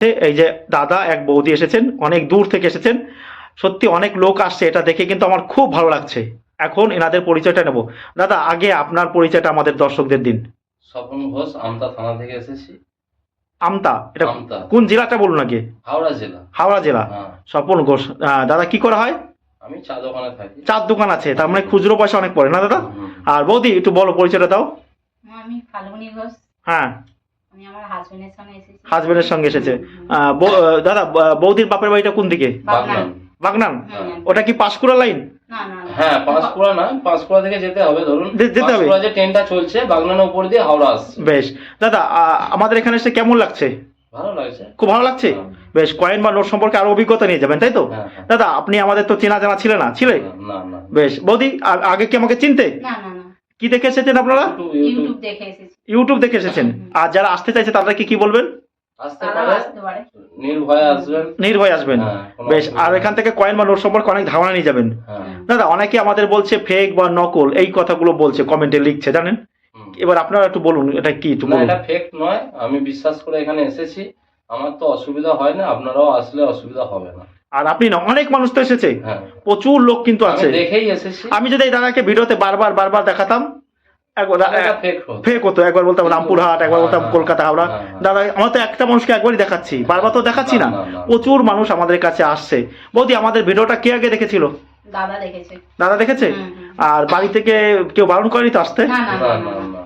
এই যে দাদা এক বৌদি এসেছেন, অনেক দূর থেকে এসেছেন, সত্যি অনেক লোক আসছে, এটা দেখে কিন্তু আমার খুব ভালো লাগছে। এখন এনাদের পরিচয়টা নেব। দাদা আগে আপনার পরিচয়টা আমাদের দর্শকদের দিন। স্বপন ঘোষ, আমতা থানা থেকে এসেছি। আমতা, এটা আমতা, কোন জেলাটা বলুন আগে? হাওড়া জেলা। হাওড়া জেলা। হ্যাঁ, স্বপন ঘোষ। দাদা কি করা হয়? আমি চা দোকানে থাকি। চার দোকান আছে, তার মানে খুচরো পয়সা অনেক পড়ে না দাদা? আর বৌদি একটু বলো পরিচয়টা দাও। আমি ফাল্গুনি ঘোষ। হ্যাঁ, আমি আমার হাজবেন্ডের সঙ্গে এসেছি। হাজবেন্ডের সঙ্গে এসেছে। দাদা বৌদির বাপের বাড়িটা কোন দিকে? বাগনান। বাগনান। হুম। ওটা কি পাঁশকুড়া লাইন? না না না। হ্যাঁ, পাঁশকুড়া না, পাঁশকুড়া থেকে যেতে হবে, ধরুন যেতে হবে। পাঁশকুড়া যে ট্রেনটা চলছে বাগনানের উপর দিয়ে হাওড়া আসছে। বেশ দাদা, আমাদের এখানে এসে কেমন লাগছে? ভালো লাগছে। খুব ভালো লাগছে। হ্যাঁ। বেশ, কয়েন বা নোট সম্পর্কে আরো অভিজ্ঞতা নিয়ে যাবেন, তাই তো? হ্যাঁ, হ্যাঁ। দাদা আপনি আমাদের তো চেনা জানা ছিলে না, ছিলে? না না, বেশ বৌদি, আগে কি আমাকে চিনতে? না না না। কি দেখে এসেছেন আপনারা? ইউটিউব দেখে এসেছি। ইউটিউব দেখে এসেছেন। আর যারা আসতে চাইছে তাদেরকে কি বলবেন? আসতে তারাও পারে, আসতে পারে। নির্ভয়ে আসবেন। নির্ভয় আসবেন। হ্যাঁ, কোনো বেশ, অসুবিধা আর নেই। এখান থেকে কয়েন বা নোট সম্পর্কে অনেক ধারণা নিয়ে যাবেন। হ্যাঁ। দাদা অনেকে আমাদের বলছে ফেক বা নকল, এই কথাগুলো বলছে, কমেন্টে লিখছে, জানেন? হুম। এবার আপনারা একটু বলুন এটা কি, একটু না, বলুন। এটা ফেক নয়, আমি বিশ্বাস করে এখানে এসেছি, আমার তো অসুবিধা হয় না, আপনারাও আসলে অসুবিধা হবে না। আর আপনি না, অনেক মানুষ তো এসেছে, হ্যাঁ, প্রচুর লোক কিন্তু আমি আছে। দেখেই এসেছি। আমি যদি এই দাদাকে ভিডিওতে বারবার বারবার দেখাতাম, এটা ফেক হতো। ফেক হতো। একবার বলতাম রামপুরহাট, একবার বলতাম হ্যাঁ, কলকাতা হাওড়া। হ্যাঁ, হ্যাঁ। দাদা আমার তো একটা মানুষকে একবারই দেখাচ্ছি, বারবার তো দেখাচ্ছি না। না, না, না। প্রচুর মানুষ আমাদের কাছে আসছে। বৌদি আমাদের ভিডিওটা কে আগে দেখেছিল? দাদা দেখেছে। দাদা দেখেছে? হুম, হুম। আর বাড়ি থেকে কেউ বারণ করেনি তো আসতে? না না না না না না। না।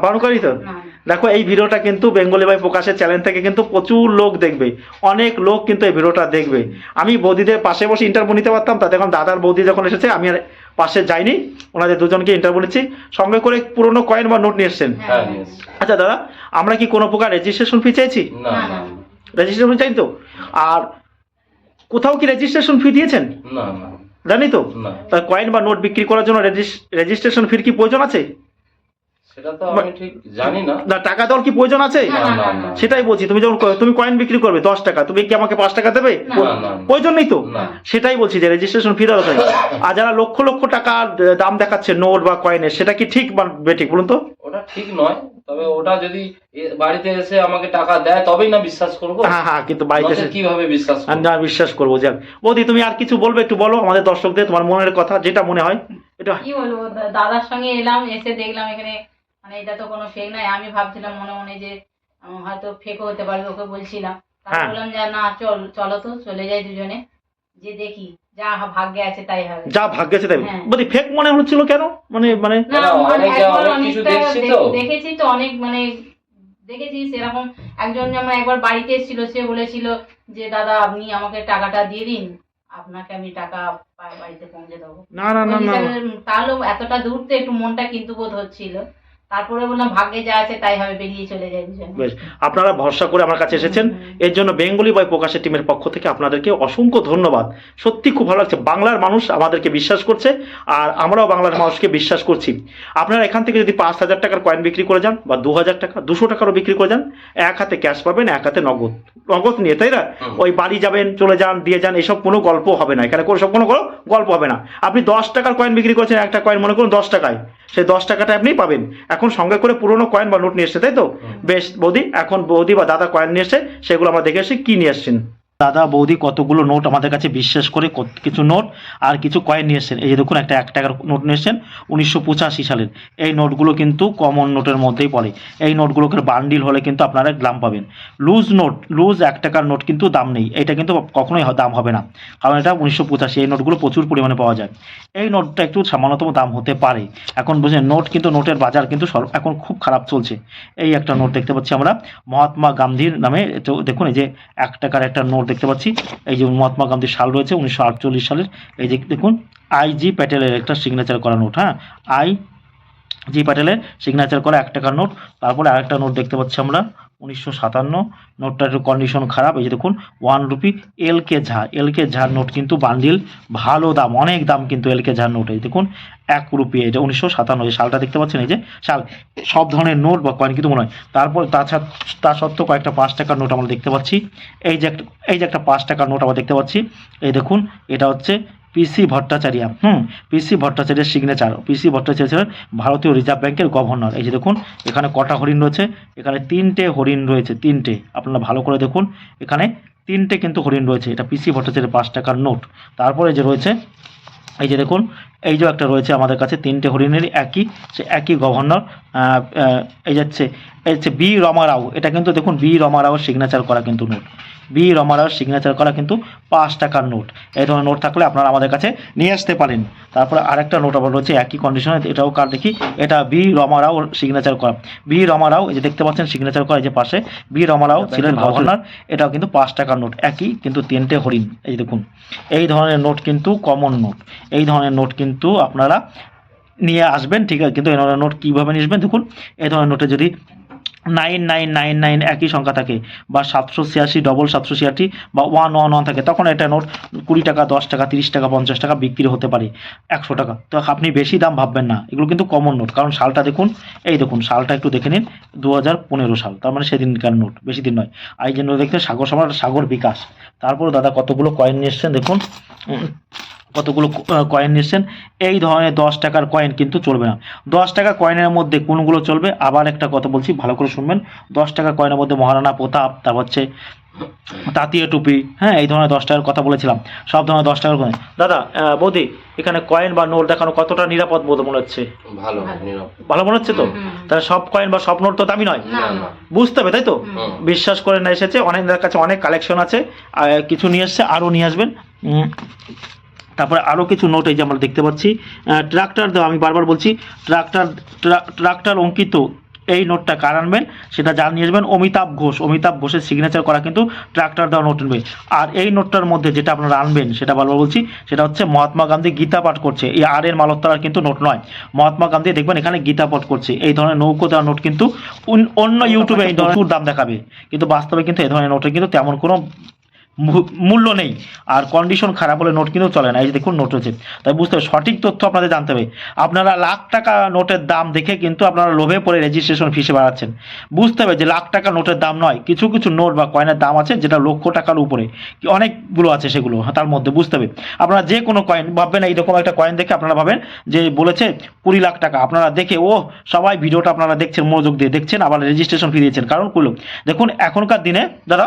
বারণ করেনি তো? না। দেখো এই ভিডিওটা কিন্তু বেঙ্গলি ভাই প্রকাশের চ্যানেল থেকে কিন্তু প্রচুর লোক দেখবে, অনেক লোক কিন্তু এই ভিডিওটা দেখবে। আমি বৌদিদের পাশে বসে ইন্টারভিউ নিতে পারতাম, তা দেখুন দাদার বৌদি যখন এসেছে আমি আর পাশে যাইনি, ওনাদের দুজনকে ইন্টারভিউ নিচ্ছি, সঙ্গে করে পুরোনো কয়েন বা নোট নিয়ে এসছেন। হ্যাঁ, হ্যাঁ। yes। আচ্ছা দাদা, আমরা কি কোনো প্রকার রেজিস্ট্রেশন ফি চাইছি? না না, না না। রেজিস্ট্রেশন চাই তো? আর কোথাও কি রেজিস্ট্রেশন ফি দিয়েছেন? না না জানি তো। না, তা কয়েন বা নোট বিক্রি করার জন্য রেজিস্ট্রেশন ফির কি প্রয়োজন আছে? সেটা তো আমি ঠিক জানি না। না, টাকা দেওয়ার কি প্রয়োজন আছে? না, না না না। সেটাই বলছি, তুমি যখন তুমি কয়েন বিক্রি করবে 10 টাকা, তুমি কি আমাকে 5 টাকা দেবে? না, না, না। প্রয়োজন নেই তো। না। সেটাই বলছি যে রেজিস্ট্রেশন ফি দেওয়া দরকার। আর যারা লক্ষ লক্ষ টাকা দাম দেখাচ্ছে নোট বা কয়েনের, সেটা কি ঠিক বা বেঠিক বলুন তো? ওটা ঠিক নয়, তবে ওটা যদি বাড়িতে এসে আমাকে টাকা দেয় তবেই না বিশ্বাস করবো। হ্যাঁ হ্যাঁ, কিন্তু বাড়িতে নয়তো এসে কিভাবে বিশ্বাস করবো? না বিশ্বাস করবো। যাক বৌদি, তুমি আর কিছু বলবে? একটু বলো আমাদের দর্শকদের তোমার মনের কথা, যেটা মনে হয় এটা। কি বলবো, দাদার সঙ্গে এলাম, এসে দেখলাম এখানে মানে এটা তো কোনো ফেক নয়। আমি ভাবছিলাম মনে মনে যে হয়তো ফেকও হতে পারবে, ওকে বলছিলাম। তারপর হ্যাঁ। বললাম যে না, চলো তো চলে যাই দুজনে, যে দেখি যা ভাগ্যে আছে তাই হবে। যা ভাগ্য আছে তাই। হ্যাঁ। বৌদি ফেক মনে হচ্ছিল কেন? মানে মানে না, না, মানে অনেক একবার অনেক কিছু অনেকটা দেখছি তো। দেখেছি তো, অনেক মানে দেখেছি সেরকম। একজন যেমন একবার বাড়িতে এসেছিল, সে বলেছিল যে দাদা আপনি আমাকে টাকাটা দিয়ে দিন, আপনাকে আমি টাকা বাড়িতে পৌঁছে দেবো। না না না না। তাহলে এতটা দূর তো একটু মনটা কিন্তু বোধ হচ্ছিল। তারপরে বললাম ভাগ্যে যা আছে তাই হবে, বেরিয়ে চলে যায় দুজনে। বেশ, আপনারা ভরসা করে আমার কাছে এসেছেন, এর জন্য বেঙ্গলি বয় প্রকাশের টিমের পক্ষ থেকে আপনাদেরকে অসংখ্য ধন্যবাদ। সত্যি খুব ভালো লাগছে, বাংলার মানুষ আমাদেরকে বিশ্বাস করছে, আর আমরাও বাংলার মানুষকে বিশ্বাস করছি। আপনারা এখান থেকে যদি 5,000 টাকার কয়েন বিক্রি করে যান, বা 2,000 টাকা 200 টাকারও বিক্রি করে যান, এক হাতে ক্যাশ পাবেন, এক হাতে নগদ নগদ নিয়ে, তাই না? ওই বাড়ি যাবেন, চলে যান, দিয়ে যান, এসব কোনো গল্প হবে না এখানে, কোনো সব কোনো গল্প হবে না। আপনি 10 টাকার কয়েন বিক্রি করছেন, একটা কয়েন মনে করুন 10 টাকায়, সেই 10 টাকাটা আপনি পাবেন। এখন সঙ্গে করে পুরোনো কয়েন বা নোট নিয়ে এসছে, তাই তো? বেশ বৌদি, এখন বৌদি বা দাদা কয়েন নিয়ে এসছে, সেগুলো আমরা দেখে এসে কি নিয়ে এসছেন। দাদা বৌদি কতগুলো নোট আমাদের কাছে বিশ্বাস করে কিছু নোট আর কিছু কয়েন নিয়ে এসছেন। এই যে দেখুন, একটা 1 টাকার নোট নিয়ে এসছেন 1985 সালের। এই নোটগুলো কিন্তু কমন নোটের মধ্যেই পড়ে। এই নোটগুলোকে বান্ডিল হলে কিন্তু আপনারা গ্রাম পাবেন। লুজ 1 টাকার নোট কিন্তু দাম নেই, এটা কিন্তু কখনোই দাম হবে না, কারণ এটা 1985। এই নোটগুলো প্রচুর পরিমাণে পাওয়া যায়। এই নোটটা একটু সামান্যতম দাম হতে পারে। এখন বুঝলেন, নোটের বাজার কিন্তু এখন খুব খারাপ চলছে। এই একটা নোট দেখতে পাচ্ছি আমরা, মহাত্মা গান্ধীর নামে। তো দেখুন, এই যে 1 টাকার একটা নোট দেখতে পাচ্ছি, এই যে মহাত্মা গান্ধীর সাল রয়েছে 1948 সালের। এই যে দেখুন, আইজি প্যাটেলের একটা সিগনেচার করা নোট। হ্যাঁ, আইজি প্যাটেলের সিগনেচার করা 1 টাকার নোট। তারপরে আরেকটা নোট দেখতে পাচ্ছি আমরা 1957, নোটটার একটু কন্ডিশন খারাপ। এই যে দেখুন, 1 রুপি এলকে ঝাড় নোট, কিন্তু বান্ডিল ভালো দাম, অনেক দাম কিন্তু এলকে ঝাড় নোট। এই দেখুন 1 রুপি, এটা 1957 সালটা দেখতে পাচ্ছেন, এই যে সাল। সব ধরনের নোট বা কয়েন কিন্তু মনে হয়। তারপর তা সত্ত্বেও কয়েকটা 5 টাকার নোট আমরা দেখতে পাচ্ছি। এই যে একটা 5 টাকার নোট আমরা দেখতে পাচ্ছি। এই দেখুন, এটা হচ্ছে পিসি ভট্টাচার্য, পিসি ভট্টাচার্যের সিগনেচার। পিসি ভট্টাচার্য ছিলেন ভারতীয় রিজার্ভ ব্যাংকের গভর্নর। এই যে দেখুন এখানে কটা হরিণ রয়েছে, এখানে 3টে হরিণ রয়েছে, 3টে, আপনারা ভালো করে দেখুন এখানে 3টে কিন্তু হরিণ রয়েছে। এটা পিসি ভট্টাচার্যের 5 টাকার নোট। তারপরে যে রয়েছে এই যে দেখুন এই যে একটা রয়েছে আমাদের কাছে 3টে হরিণেরই একই গভর্নর। এই হচ্ছে বি রমা রাও। এটা কিন্তু দেখুন বি রমা রাওর সিগনেচার করা কিন্তু নোট, বি রমা রাওর সিগনেচার করা কিন্তু 5 টাকার নোট। এই ধরনের নোট থাকলে আপনারা আমাদের কাছে নিয়ে আসতে পারেন। তারপরে আরেকটা নোট আবার রয়েছে একই কন্ডিশনে, এটাও কার দেখি, এটা বি রমা রাও সিগনেচার করা। বি রমা রাও এই যে দেখতে পাচ্ছেন সিগনেচার করা, এই যে পাশে বি রমা রাও ছিলেন গভর্নর। এটাও কিন্তু 5 টাকার নোট, একই কিন্তু 3টে হরিণ। এই দেখুন এই ধরনের নোট কিন্তু কমন নোট, এই ধরনের নোট কিন্তু আপনারা নিয়ে আসবেন, ঠিক আছে। কিন্তু এই ধরনের নোট কীভাবে নিয়ে আসবেন দেখুন, এই ধরনের নোটে যদি 9999 একই সংখ্যা থাকে, বা 786 786 বা 111 থাকে, তখন এটা নোট 20 টাকা, 10 টাকা, 30 টাকা, 50 টাকা বিক্রি হতে পারে, 100 টাকা। তো আপনি বেশি দাম ভাববেন না, এগুলো কিন্তু কমন নোট। কারণ সালটা দেখুন, এই দেখুন সালটা একটু দেখে নিন, 2015 সাল, তার মানে সেদিনকার নোট, বেশি দিন নয়। আর এই জন্য দেখতে সাগর সম্রাট, সাগর বিকাশ। তারপরে দাদা কতগুলো কয়েন নিয়ে এসছেন দেখুন, কতগুলো কয়েন নিচ্ছেন। এই ধরনের 10 টাকার কয়েন কিন্তু চলবে না। 10 টাকা কয়েনের মধ্যে কোনগুলো চলবে, আবার একটা কথা বলছি ভালো করে শুনবেন। 10 টাকা কয়েনের মধ্যে মহারানা প্রতাপ, তারপর হচ্ছে তাঁতিয়া টুপি, হ্যাঁ, এই ধরনের 10 টাকার কথা বলেছিলাম, সব ধরনের 10 টাকার কয়েন। দাদা বৌদি, এখানে কয়েন বা নোট দেখানো কতটা নিরাপদ বোধ মনে হচ্ছে? ভালো ভালো মনে হচ্ছে তো? তাহলে সব কয়েন বা সব নোট তো দামি নয়, বুঝতে হবে, তাই তো? বিশ্বাস করে না এসেছে, অনেকদের কাছে অনেক কালেকশন আছে, কিছু নিয়ে এসছে, আরও নিয়ে আসবেন। তারপরে আরও কিছু নোট এই যে আমরা দেখতে পাচ্ছি, ট্রাক্টর দেওয়া, আমি বারবার বলছি ট্রাক্টর অঙ্কিত এই নোটটা কার আনবেন, সেটা যার নিয়ে আসবেন অমিতাভ ঘোষ। অমিতাভ ঘোষের সিগনেচার করা কিন্তু ট্রাক্টর দেওয়া নোট আনবে। আর এই নোটটার মধ্যে যেটা আপনারা আনবেন, সেটা বারবার বলছি, সেটা হচ্ছে মহাত্মা গান্ধী গীতা পাঠ করছে। এই আর এর মালত্তার কিন্তু নোট নয়, মহাত্মা গান্ধী দেখবেন এখানে গীতা পাঠ করছে। এই ধরনের নৌকো দেওয়া নোট কিন্তু অন্য ইউটিউবে এই ধরনের দাম দেখাবে, কিন্তু বাস্তবে কিন্তু এই ধরনের নোটের কিন্তু তেমন কোনো মূল্য নেই, আর কন্ডিশন খারাপ হলে নোট কিন্তু চলে না। এই যে দেখুন নোট হচ্ছে, তাই বুঝতে হবে, সঠিক তথ্য আপনাদের জানতে হবে। আপনারা লাখ টাকা নোটের দাম দেখে কিন্তু আপনারা লোভে পড়ে রেজিস্ট্রেশন ফিসে বাড়াচ্ছেন। বুঝতে হবে যে লাখ টাকা নোটের দাম নয়, কিছু কিছু নোট বা কয়েনের দাম আছে যেটা লক্ষ টাকার উপরে, অনেকগুলো আছে সেগুলো, তার মধ্যে বুঝতে হবে। আপনারা যে কোনো কয়েন ভাববেন, এইরকম একটা কয়েন দেখে আপনারা ভাবেন যে বলেছে 20 লাখ টাকা, আপনারা দেখে সবাই ভিডিওটা আপনারা দেখছেন, মনোযোগ দিয়ে দেখছেন, আবার রেজিস্ট্রেশন ফি দিয়েছেন। কারণ করলো দেখুন এখনকার দিনে দাদা,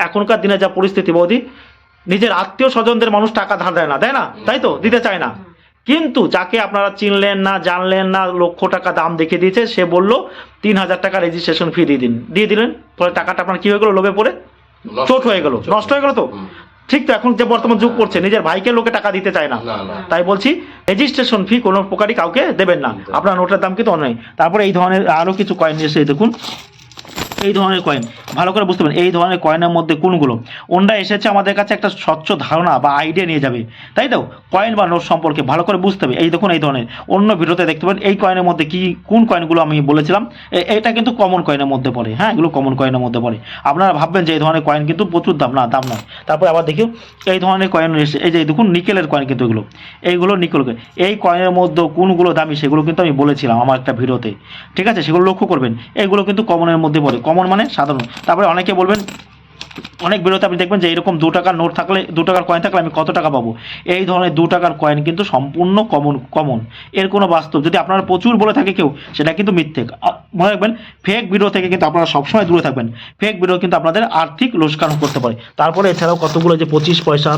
এখনকার দিনে যা পরিস্থিতি বৌদি, নিজের আত্মীয় স্বজনদের মানুষ টাকা ধার দেয় না, তাই না? তাই তো, দিতে চায় না। কিন্তু যাকে আপনারা চিনলেন না, জানলেন না, লক্ষ টাকা দাম দেখে দিয়েছে, সে বলল 3000 টাকা রেজিস্ট্রেশন ফি দিয়ে দিলেন, ফলে টাকাটা আপনার কি হয়ে গেল, লোভে পড়ে চোট হয়ে গেল, নষ্ট হয়ে গেল। তো ঠিক তো, এখন যে বর্তমান যুগ করছে, নিজের ভাইকে লোকে টাকা দিতে চায় না। তাই বলছি রেজিস্ট্রেশন ফি কোনো প্রকারই কাউকে দেবেন না, আপনার নোটের দাম কিন্তু অনেক। তারপরে এই ধরনের আরও কিছু কয়েন এসে দেখুন, এই ধরনের কয়েন ভালো করে বুঝতে পারেন, এই ধরনের কয়েনের মধ্যে কোনগুলো ওনটা এসেছে আমাদের কাছে একটা স্বচ্ছ ধারণা বা আইডিয়া নিয়ে যাবে, তাই তো? কয়েন বা নোট সম্পর্কে ভালো করে বুঝতে হবে। এই দেখুন এই ধরনের অন্য ভিডিওতে দেখতে পারেন এই কয়েনের মধ্যে কি কোন কয়েনগুলো আমি বলেছিলাম, এটা কিন্তু কমন কয়েনের মধ্যে পড়ে, হ্যাঁ, এগুলো কমন কয়েনের মধ্যে পড়ে। আপনারা ভাববেন যে এই ধরনের কয়েন কিন্তু প্রচুর দাম, না, দাম নয়। তারপরে আবার দেখি এই ধরনের কয়েন এসে, এই যে দেখুন নিকেলের কয়েন কিন্তু এইগুলো নিকেল। এই কয়েনের মধ্যে কোনগুলো দামি সেগুলো কিন্তু আমি বলেছিলাম আমার একটা ভিডিওতে, ঠিক আছে? সেগুলো লক্ষ্য করবেন, এইগুলো কিন্তু কমনের মধ্যে পড়ে। কমন মানে সাধারণ। তারপরে অনেকে বলবেন, অনেক ভিডিওতে আপনি দেখবেন যে এরকম 2 টাকার নোট থাকলে, 2 টাকার কয়েন থাকলে আমি কত টাকা পাবো। এই ধরনের 2 টাকার কয়েন কিন্তু সম্পূর্ণ কমন, এর কোনো বাস্তব যদি আপনারা প্রচুর বলে থাকে কেউ, সেটা কিন্তু মিথ্যে। মনে রাখবেন, ফেক ভিডিও থেকে কিন্তু আপনারা সবসময় দূরে থাকবেন। ফেক ভিডিও কিন্তু আপনাদের আর্থিক লোকসান করতে পারে। তারপরে এছাড়াও কতগুলো যে 25 পয়সা,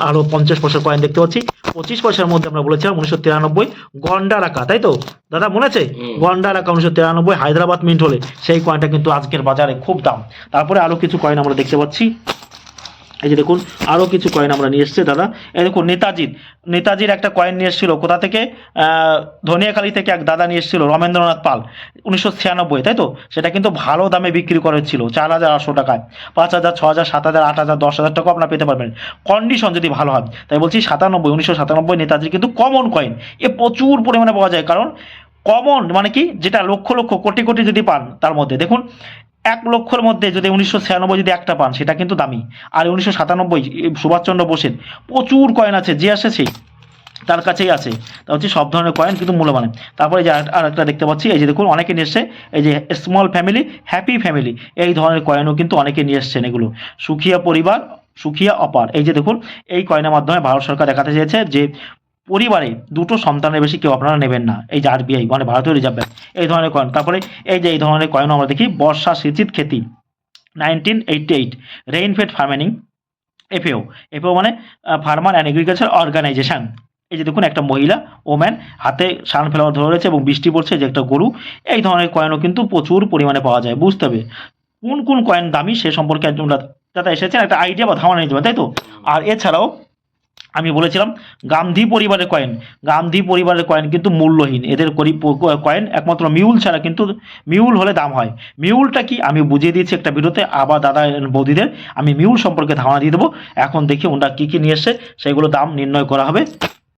আরও 50 পয়সার কয়েন দেখতে পাচ্ছি। 25 পয়সার মধ্যে আমরা বলেছিলাম 1993 গন্ডা রাখা, তাই তো দাদা, মনে আছে? গন্ডা রাখা 1993 হায়দ্রাবাদ মিন্ট হলে, সেই কয়েনটা কিন্তু আজকের বাজারে খুব দাম। তারপরে আরও কিছু কয়েন আমরা দেখতে পাচ্ছি, এই যে দেখুন আরও কিছু কয়েন আমরা নিয়ে এসেছি দাদা। এই দেখুন নেতাজির একটা কয়েন নিয়ে এসেছিল, কোথা থেকে? ধনিয়াখালী থেকে এক দাদা নিয়ে এসেছিল, রমেন্দ্রনাথ পাল, 1996, তাই তো? সেটা কিন্তু ভালো দামে বিক্রি করেছিল, 4800 টাকায়। 5000, 6000, 7000, 8000, 10,000 টাকাও আপনারা পেতে পারবেন, কন্ডিশন যদি ভালো হয়। তাই বলছি 1997 নেতাজির কিন্তু কমন কয়েন এ প্রচুর পরিমাণে পাওয়া যায়। কারণ কমন মানে কি, যেটা লক্ষ লক্ষ কোটি কোটি যদি পান, তার মধ্যে দেখুন 1 লক্ষের মধ্যে যদি 1996 যদি একটা পান, সেটা কিন্তু দামি। আর 1997 সুভাষচন্দ্র বোসের প্রচুর কয়েন আছে, যে আসে সেই তার কাছেই আছে। তা হচ্ছে সব ধরনের কয়েন কিন্তু মূল্যবান। তারপরে যে আর একটা দেখতে পাচ্ছি, এই যে দেখুন অনেকে নিয়ে এসছে, এই যে স্মল ফ্যামিলি, হ্যাপি ফ্যামিলি, এই ধরনের কয়েনও কিন্তু অনেকে নিয়ে এসছেন। এগুলো সুখিয়া পরিবার, সুখিয়া অপার। এই যে দেখুন, এই কয়েনের মাধ্যমে ভারত সরকার দেখাতে চেয়েছে যে পরিবারে দুটো সন্তানের বেশি কেউ আপনারা নেবেন না। এই যে আরবিআই মানে ভারতীয় রিজার্ভ ব্যাংক এই ধরনের কয়েন। তারপরে এই যে এই ধরনের কয়েন আমরা দেখি, বর্ষা সিঁচিত খেতি 1988, রেইনফেড ফার্মিং, এফএও। এফএও মানে ফার্মার অ্যান্ড এগ্রিকালচার অর্গানাইজেশন। এই যে দেখুন, একটা মহিলা ওম্যান হাতে সানফ্লাওয়ার ধরে রয়েছে এবং বৃষ্টি পড়ছে, যে একটা গরু। এই ধরনের কয়েনও কিন্তু প্রচুর পরিমাণে পাওয়া যায়। বুঝতে হবে কোন কোন কয়েন দামি সে সম্পর্কে একজন দাদা এসেছেন একটা আইডিয়া বা ধারণা নিতে পারেন, তাই তো। আর এছাড়াও আমি বলেছিলাম গান্ধী পরিবারের কয়েন। গান্ধী পরিবারের কয়েন কিন্তু মূল্যহীন, এদের কয়েন একমাত্র মিউল ছাড়া, কিন্তু মিউল হলে দাম হয়। মিউলটা কি আমি বুঝিয়ে দিয়েছি একটা ভিডিওতে, আবার দাদা বৌদিদের আমি মিউল সম্পর্কে ধারণা দিয়ে দেবো। এখন দেখি ওনারা কী কী নিয়ে এসছে, সেগুলো দাম নির্ণয় করা হবে।